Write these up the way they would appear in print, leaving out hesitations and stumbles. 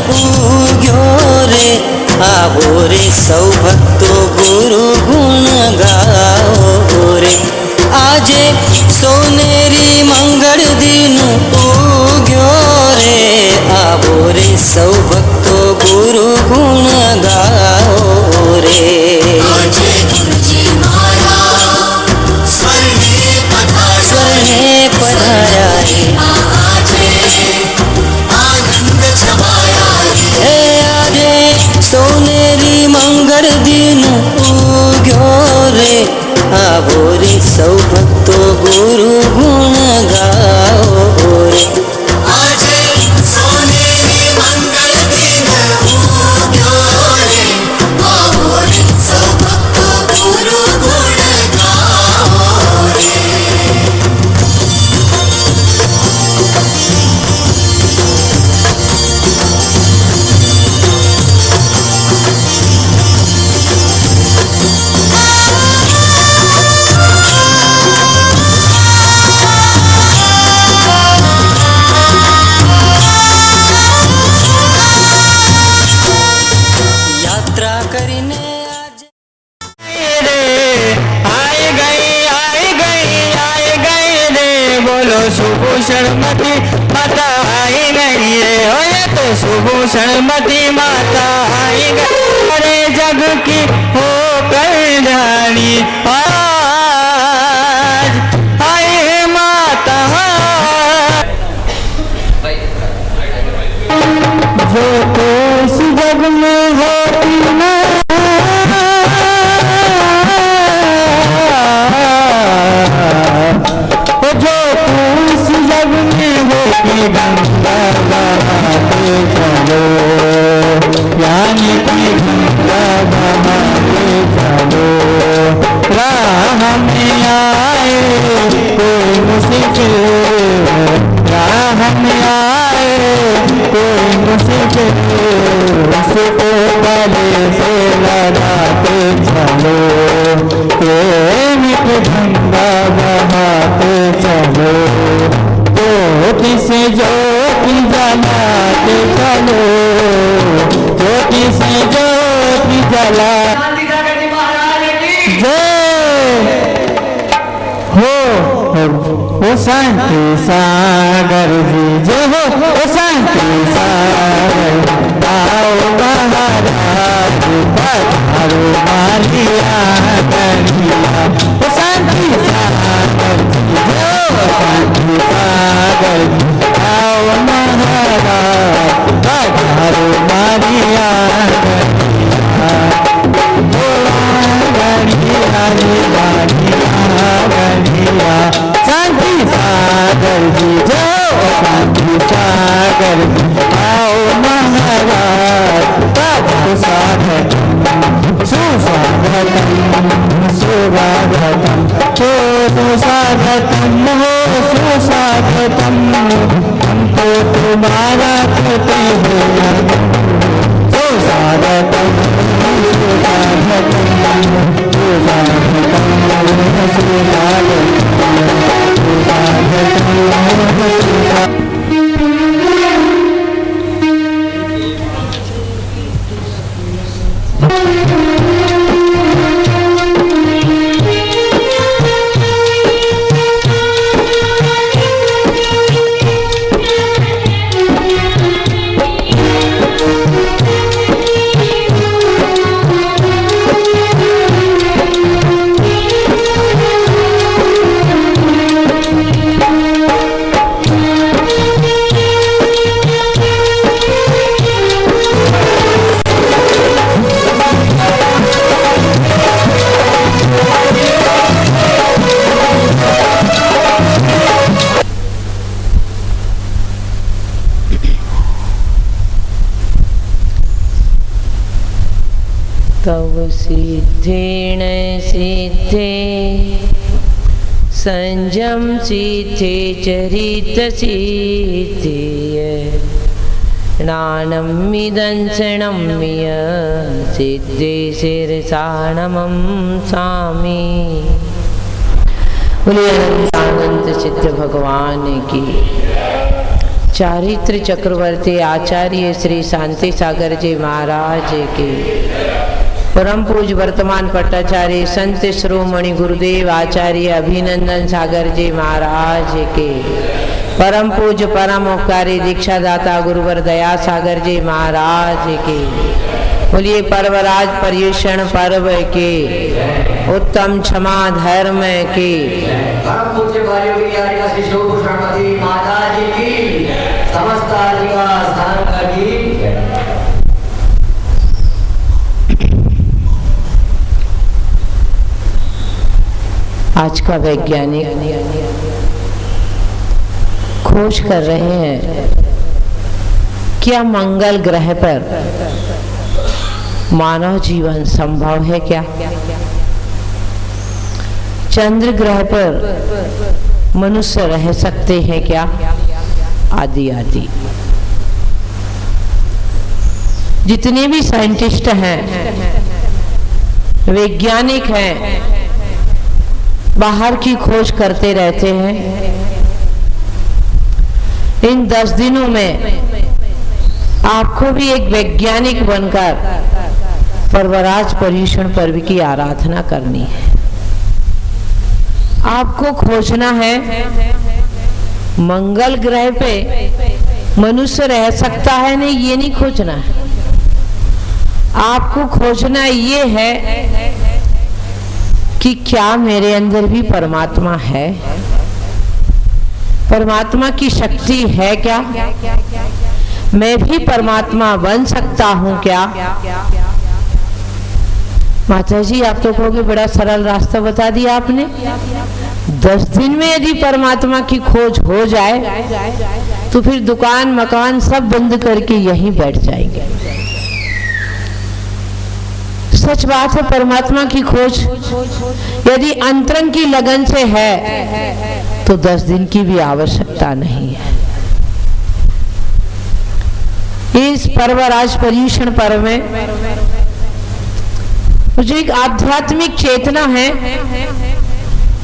उग्यो रे। आवो रे सौ भक्तो गुरु गुण गाओ रे। आजे सोनेरी मंगल दिन उग्यो रे। आवो रे सौ भक्तो गुरु गुण गाओ रे। आजे गुरुजी महाराज स्वर्णे पधारा रे। आजे आनंद छमाया रे। आजे सोनेरी मंगल दिन उग्यो रे। आवो रे सौ भक्तो गुरु गुण गाओ रे। आजे सोनेरी मंगल दिन उग्यो रे। आवो रे सौ भक्तो गुरु गुण गाओ रे। यात्रा करीने आज आई गई रे। बोलो सुभूषणमती माता आई गई रे। हो ये तो सुभूषणमती माता आई गई। अरे जग की हो कल्याणी आज आई है माता। जो तो इस जग में होती ना जो तू इस जग में होती गंगा बहाते चलो। यानी कि गंगा बहाते चलो। राह में आए कोई मुश्किल, राह में आए कोई मुश्किल, उसको गले से लगाते चलो। प्रेम की गंगा बहाते चलो। ज्योति से ज्योति जलाते चलो। ज्योति से ज्योति जला हो शांति सागर जी जो हो शांति सागर। आओ महाराज पधारो मालिया करिया। हो शांति सागर जी जो शांति सागर। आओ महाराज पधारो मालिया करिया। बोला गड़िया गड़िया शांति सागर जी जो शांति सागर। आओ महाराज तब स्वागतम सुस्वागतम सुस्वागतम हो सुस्वागतम हो सुस्वागतम। हमको तुम्हारा कहते हो सुस्वागतम सुस्वागतम तव सिद्धेण सिद्धे संजम सिद्धे चरित सिद्धेय नानमिदंसनम्य सिद्धे शिरसानमं सामी। बोलिए अनंत सिद्ध भगवान की। चारित्र चक्रवर्ती आचार्य श्री शांति सागर जी महाराज की, परम पूज वर्तमान पट्टाचार्य संत शिरोमणि गुरुदेव आचार्य अभिनंदन सागर जी महाराज के, परम पूज परम उपकारी दीक्षा दाता गुरुवर दया सागर जी महाराज के, बोलिए पर्वराज पर्युषण पर्व के, उत्तम क्षमा धर्म के, परम पूज्य भार्यों की श्रीमती माता जी की, समस्त अधिकार संघ की। आज का वैज्ञानिक खोज कर रहे हैं क्या मंगल ग्रह पर मानव जीवन संभव है क्या, चंद्र ग्रह पर मनुष्य रह सकते हैं क्या, आदि आदि। जितने भी साइंटिस्ट हैं, वैज्ञानिक हैं, बाहर की खोज करते रहते हैं। इन 10 दिनों में आपको भी एक वैज्ञानिक बनकर पर्वराज पर्युषण पर्व की आराधना करनी है। आपको खोजना है मंगल ग्रह पे मनुष्य रह सकता है, नहीं ये नहीं खोजना है। आपको खोजना ये है कि क्या मेरे अंदर भी परमात्मा है, परमात्मा की शक्ति है क्या, मैं भी परमात्मा बन सकता हूं क्या। माता जी आप तो कहोगे बड़ा सरल रास्ता बता दिया आपने। 10 दिन में यदि परमात्मा की खोज हो जाए तो फिर दुकान मकान सब बंद करके यहीं बैठ जाएंगे। सच बात है, परमात्मा की खोज यदि अंतरंग की लगन से है तो 10 दिन की भी आवश्यकता नहीं है। इस पर्वराज पर्युषण पर्व में जो एक आध्यात्मिक चेतना है,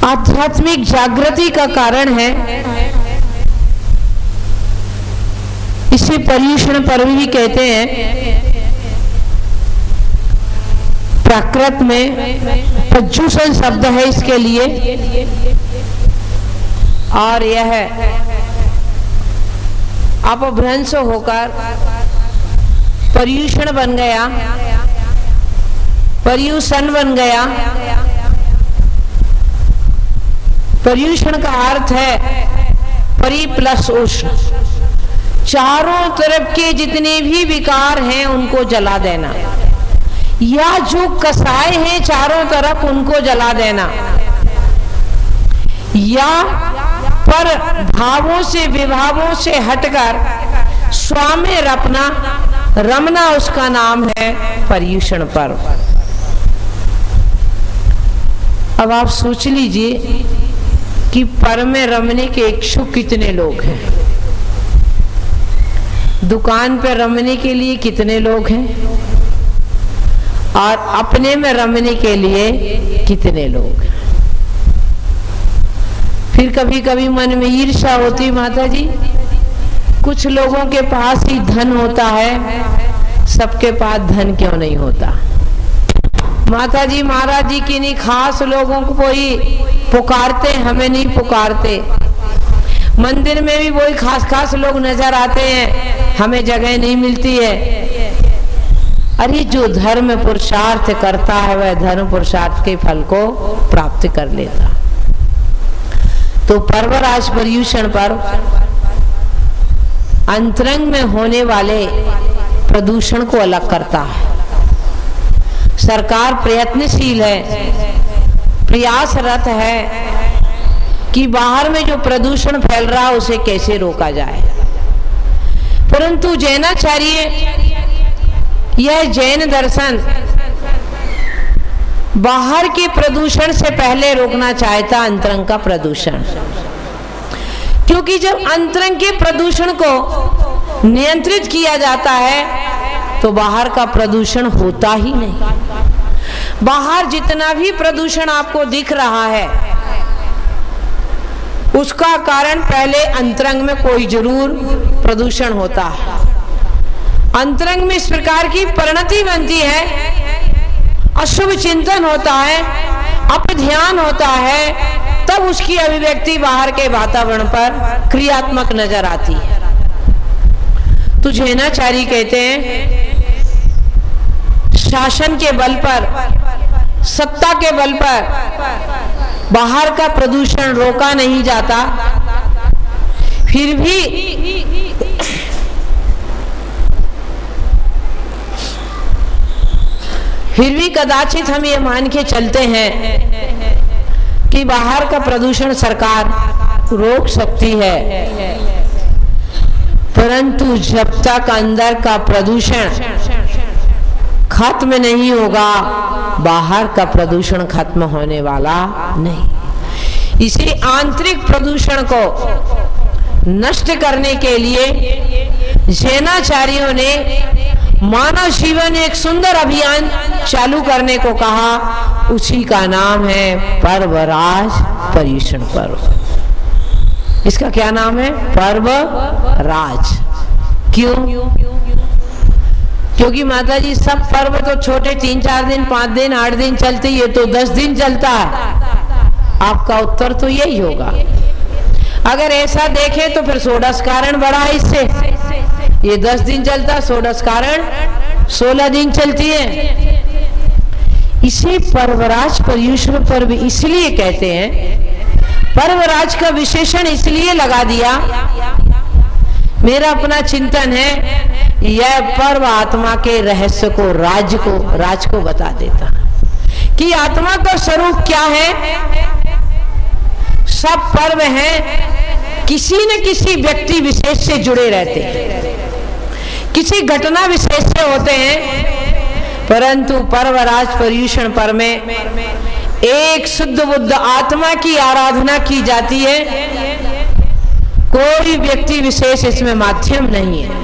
आध्यात्मिक जागृति का कारण है, इसे पर्युषण पर्व भी कहते हैं। प्राकृत में प्रज्युषण शब्द है इसके लिए, और यह अपभ्रंश होकर पर्युषण बन गया, पर्युषण बन गया। पर्युषण का अर्थ है परि प्लस उष्ण, चारों तरफ के जितने भी विकार हैं उनको जला देना, या जो कसाय हैं चारों तरफ उनको जला देना, या पर भावों से विभावों से हटकर स्वामी रमना उसका नाम है पर्युषण पर्व। अब आप सोच लीजिए कि पर्व में रमने के इच्छुक कितने लोग हैं, दुकान पे रमने के लिए कितने लोग हैं, और अपने में रमने के लिए कितने लोग हैं। फिर कभी कभी मन में ईर्ष्या होती, माता जी कुछ लोगों के पास ही धन होता है, सबके पास धन क्यों नहीं होता। माता जी महाराज जी किन्हीं खास लोगों को ही पुकारते, हमें नहीं पुकारते। मंदिर में भी वही खास खास लोग नजर आते हैं, हमें जगह नहीं मिलती है। अरे जो धर्म पुरुषार्थ करता है वह धर्म पुरुषार्थ के फल को प्राप्त कर लेता। तो पर्वराज पर्युषण पर्व अंतरंग में होने वाले प्रदूषण को अलग करता है। सरकार प्रयत्नशील है, प्रयासरत है कि बाहर में जो प्रदूषण फैल रहा है उसे कैसे रोका जाए। परंतु जैनाचार्य यह जैन दर्शन बाहर के प्रदूषण से पहले रोकना चाहता अंतरंग का प्रदूषण, क्योंकि जब अंतरंग के प्रदूषण को नियंत्रित किया जाता है तो बाहर का प्रदूषण होता ही नहीं। बाहर जितना भी प्रदूषण आपको दिख रहा है उसका कारण पहले अंतरंग में कोई जरूर प्रदूषण होता है। अंतरंग में इस प्रकार की परिणति बनती है, अशुभ चिंतन होता है, अपध्यान होता है, तब उसकी अभिव्यक्ति बाहर के वातावरण पर क्रियात्मक नजर आती है। तो जैनाचारी कहते हैं शासन के बल पर, सत्ता के बल पर बाहर का प्रदूषण रोका नहीं जाता, फिर भी कदाचित हम ये मान के चलते हैं कि बाहर का प्रदूषण सरकार रोक सकती है, परंतु जब तक अंदर का प्रदूषण खत्म नहीं होगा, बाहर का प्रदूषण खत्म होने वाला नहीं। इसी आंतरिक प्रदूषण को नष्ट करने के लिए जैनाचार्यों ने मानव जीवन एक सुंदर अभियान चालू करने को कहा। उसी का नाम है पर्वराज पर्युषण पर्व। इसका क्या नाम है? पर्वराज। क्यों? क्योंकि माता जी सब पर्व तो छोटे 3-4 दिन, 5 दिन, 8 दिन चलते, ये तो 10 दिन चलता है। आपका उत्तर तो यही होगा। अगर ऐसा देखें तो फिर षोडश कारण बड़ा है इससे। ये 10 दिन चलता, षोडश कारण 16 दिन चलती है। इसे पर्वराज पर्युषण पर्व इसलिए कहते हैं, पर्वराज का विशेषण इसलिए लगा दिया। मेरा अपना चिंतन है, यह पर्व आत्मा के रहस्य को, राज को बता देता कि आत्मा का स्वरूप क्या है। सब पर्व हैं, किसी न किसी व्यक्ति विशेष से जुड़े रहते हैं, किसी घटना विशेष से होते हैं, परंतु पर्वराज पर्युषण पर्व में एक शुद्ध बुद्ध आत्मा की आराधना की जाती है। कोई व्यक्ति विशेष इसमें माध्यम नहीं है।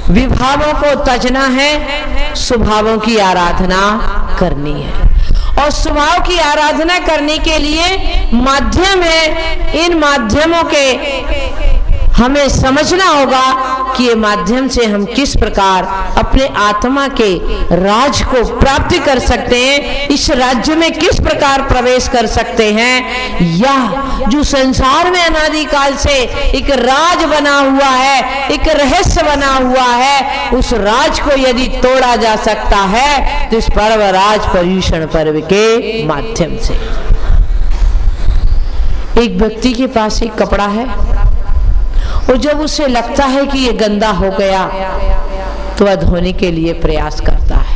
विभावों को तजना है, स्वभावों की आराधना करनी है, और स्वभाव की आराधना करने के लिए माध्यम है। इन माध्यमों के हमें समझना होगा कि ये माध्यम से हम किस प्रकार अपने आत्मा के राज को प्राप्त कर सकते हैं, इस राज्य में किस प्रकार प्रवेश कर सकते हैं। यह जो संसार में अनादिकाल से एक राज बना हुआ है, एक रहस्य बना हुआ है, उस राज को यदि तोड़ा जा सकता है तो इस पर्वराज पर्युषण पर्व के माध्यम से। एक व्यक्ति के पास एक कपड़ा है और जब उसे लगता है कि ये गंदा हो गया तो वह धोने के लिए प्रयास करता है,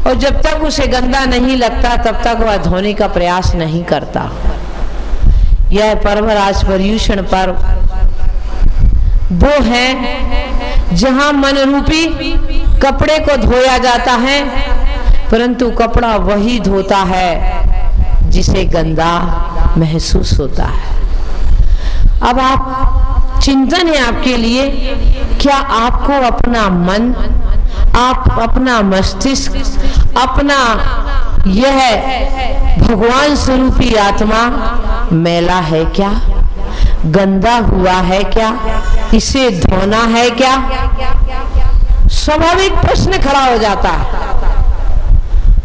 और जब तक उसे गंदा नहीं लगता तब तक वह धोने का प्रयास नहीं करता। यह पर्वराज पर्युषण पर्व वो है जहां मन रूपी कपड़े को धोया जाता है, परंतु कपड़ा वही धोता है जिसे गंदा महसूस होता है। अब आप चिंतन है आपके लिए, क्या आपको अपना मन, आप अपना मस्तिष्क, अपना यह भगवान स्वरूपी आत्मा मैला है क्या, गंदा हुआ है क्या, इसे धोना है क्या? स्वाभाविक प्रश्न खड़ा हो जाता है।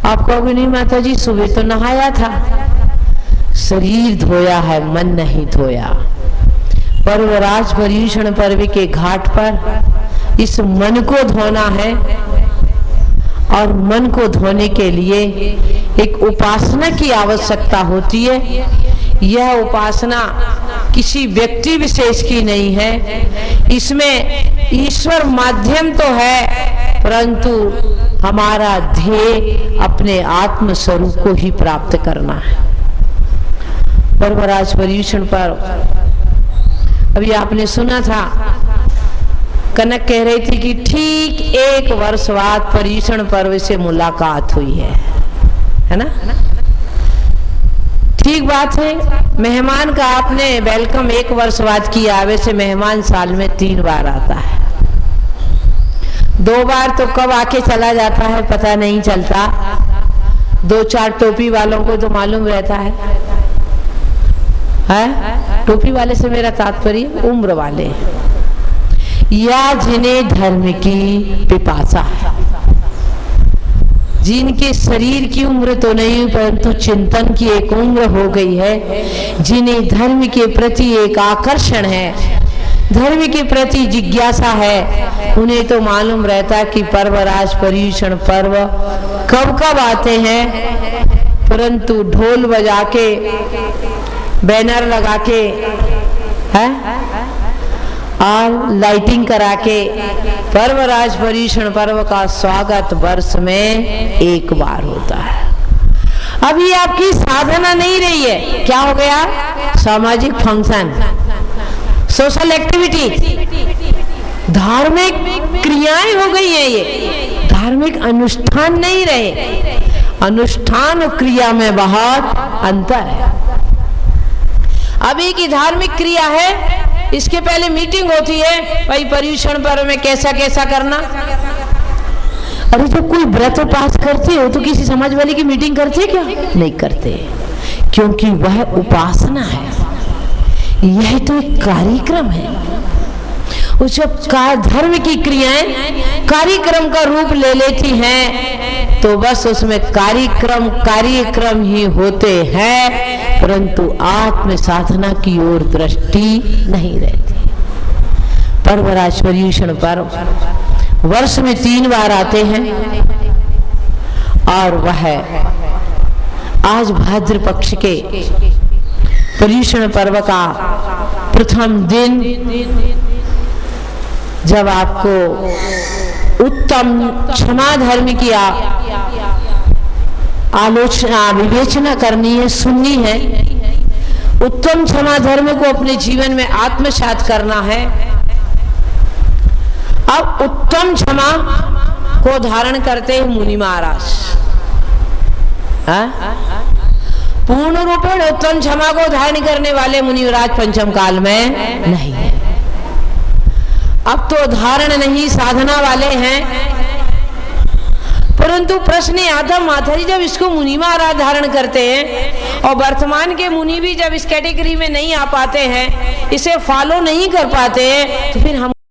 आप कहोगे नहीं माता जी सुबह तो नहाया था, शरीर धोया है, मन नहीं धोया। पर्वराज पर्युषण पर्व के घाट पर इस मन को धोना है, और मन को धोने के लिए एक उपासना की आवश्यकता होती है। यह उपासना किसी व्यक्ति विशेष की नहीं है, इसमें ईश्वर माध्यम तो है, परंतु हमारा ध्येय अपने आत्म स्वरूप को ही प्राप्त करना है। पर्वराज पर्युषण पर्व अभी आपने सुना था, कनक कह रही थी कि ठीक 1 वर्ष बाद पर्युषण पर्व से मुलाकात हुई है ना? ठीक बात है। मेहमान का आपने वेलकम 1 वर्ष बाद किया, वैसे मेहमान साल में 3 बार आता है। 2 बार तो कब आके चला जाता है पता नहीं चलता, 2-4 टोपी वालों को तो मालूम रहता है है। टोपी वाले से मेरा तात्पर्य उम्र वाले, या जिन्हें धर्म की पिपासा है, जिनके शरीर की उम्र तो नहीं परंतु चिंतन की एक उम्र हो गई है, जिन्हें धर्म के प्रति एक आकर्षण है, धर्म के प्रति जिज्ञासा है, उन्हें तो मालूम रहता कि पर्वराज पर्युषण पर्व कब कब आते हैं, परंतु ढोल बजा के बैनर लगा के है और लाइटिंग करा के पर्वराज पर्युषण पर्व का स्वागत वर्ष में एक बार होता है। अभी आपकी साधना नहीं रही है, क्या हो गया? सामाजिक फंक्शन, सोशल एक्टिविटी, धार्मिक क्रियाएं हो गई हैं, ये धार्मिक अनुष्ठान नहीं रहे। अनुष्ठान और क्रिया में बहुत अंतर है। अभी की धार्मिक क्रिया है, इसके पहले मीटिंग होती है, भाई पर्युषण पर्व में कैसा कैसा करना। अरे जब कोई व्रत उपास करते हो तो किसी समाज वाले की मीटिंग करते क्या? नहीं करते, क्योंकि वह उपासना है, यह तो एक कार्यक्रम है। उस जब धर्म की क्रियाएं कार्यक्रम का रूप ले लेती हैं तो बस उसमें कार्यक्रम ही होते हैं, परंतु आत्म साधना की ओर दृष्टि नहीं रहती। पर्वराज पर्युषण पर्व वर्ष में 3 बार आते हैं और वह आज भाद्र पक्ष के पर्युषण पर्व का प्रथम दिन, जब आपको उत्तम क्षमा धर्म की आलोचना विवेचना करनी है, सुननी है, उत्तम क्षमा धर्म को अपने जीवन में आत्मसात करना है। अब उत्तम क्षमा को धारण करते हैं मुनि महाराज, पूर्ण रूपेण उत्तम क्षमा को धारण करने वाले मुनिवराज पंचम काल में नहीं है। अब तो धारण नहीं साधना वाले हैं, परंतु प्रश्न आता माता जी, जब इसको मुनि महाराज धारण करते हैं और वर्तमान के मुनि भी जब इस कैटेगरी में नहीं आ पाते हैं, इसे फॉलो नहीं कर पाते हैं, तो फिर हम